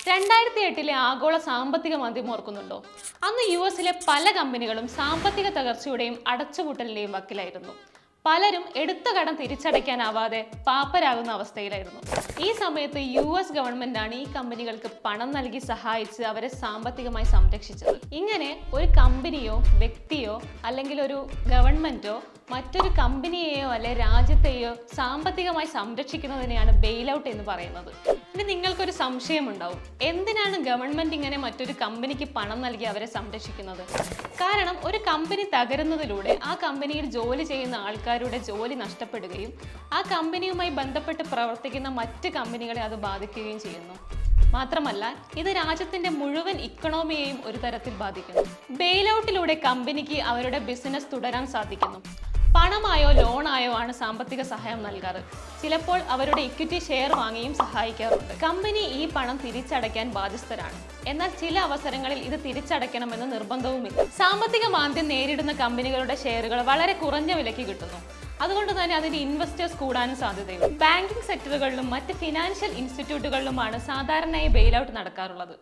2008 ആഗോള സാമ്പത്തിക മാന്ദ്യം ഓർക്കുന്നുണ്ടോ? അന്ന് US പല കമ്പനികളും സാമ്പത്തിക തകർച്ചയുടെയും അടച്ചുപൂട്ടലിന്റെയും വക്കിലായിരുന്നു. പലരും എടുത്ത കടം തിരിച്ചടയ്ക്കാനാവാതെ പാപ്പരാകുന്ന അവസ്ഥയിലായിരുന്നു. ഈ സമയത്ത് US ഗവൺമെന്റാണ് ഈ കമ്പനികൾക്ക് പണം നൽകി സഹായിച്ച് അവരെ സാമ്പത്തികമായി സംരക്ഷിച്ചത്. ഇങ്ങനെ ഒരു കമ്പനിയോ വ്യക്തിയോ അല്ലെങ്കിൽ ഒരു ഗവൺമെന്റോ മറ്റൊരു കമ്പനിയെയോ അല്ലെ രാജ്യത്തെയോ സാമ്പത്തികമായി സംരക്ഷിക്കുന്നതിനെയാണ് ബെയിൽ ഔട്ട് എന്ന് പറയുന്നത്. ഇനി നിങ്ങൾക്കൊരു സംശയമുണ്ടാവും, എന്തിനാണ് ഗവൺമെന്റ് ഇങ്ങനെ മറ്റൊരു കമ്പനിക്ക് പണം നൽകി അവരെ സംരക്ഷിക്കുന്നത്? കാരണം ഒരു കമ്പനി തകരുന്നതിലൂടെ ആ കമ്പനിയിൽ ജോലി ചെയ്യുന്ന ആൾക്കാരുടെ ജോലി നഷ്ടപ്പെടുകയും ആ കമ്പനിയുമായി ബന്ധപ്പെട്ട് പ്രവർത്തിക്കുന്ന മറ്റ് കമ്പനികളെ അത് ബാധിക്കുകയും ചെയ്യുന്നു. മാത്രമല്ല, ഇത് രാജ്യത്തിന്റെ മുഴുവൻ ഇക്കണോമിയെയും ഒരു തരത്തിൽ ബാധിക്കുന്നു. ബെയിൽ ഔട്ടിലൂടെ കമ്പനിക്ക് അവരുടെ ബിസിനസ് തുടരാൻ സാധിക്കുന്നു. പണമായോ ലോണായോ ആണ് സാമ്പത്തിക സഹായം നൽകാറ്. ചിലപ്പോൾ അവരുടെ ഇക്വിറ്റി ഷെയർ വാങ്ങിയും സഹായിക്കാറുണ്ട്. കമ്പനി ഈ പണം തിരിച്ചടയ്ക്കാൻ ബാധ്യസ്ഥരാണ്. എന്നാൽ ചില അവസരങ്ങളിൽ ഇത് തിരിച്ചടയ്ക്കണമെന്ന് നിർബന്ധവുമില്ല. സാമ്പത്തിക മാന്ദ്യം നേരിടുന്ന കമ്പനികളുടെ ഷെയറുകൾ വളരെ കുറഞ്ഞ വിലയ്ക്ക് കിട്ടുന്നു. അതുകൊണ്ട് തന്നെ അതിന് ഇൻവെസ്റ്റേഴ്സ് കൂടാനും സാധ്യതയുണ്ട്. ബാങ്കിംഗ് സെക്ടറുകളിലും മറ്റ് ഫിനാൻഷ്യൽ ഇൻസ്റ്റിറ്റ്യൂട്ടുകളിലുമാണ് സാധാരണയായി ബെയിൽ ഔട്ട് നടക്കാറുള്ളത്.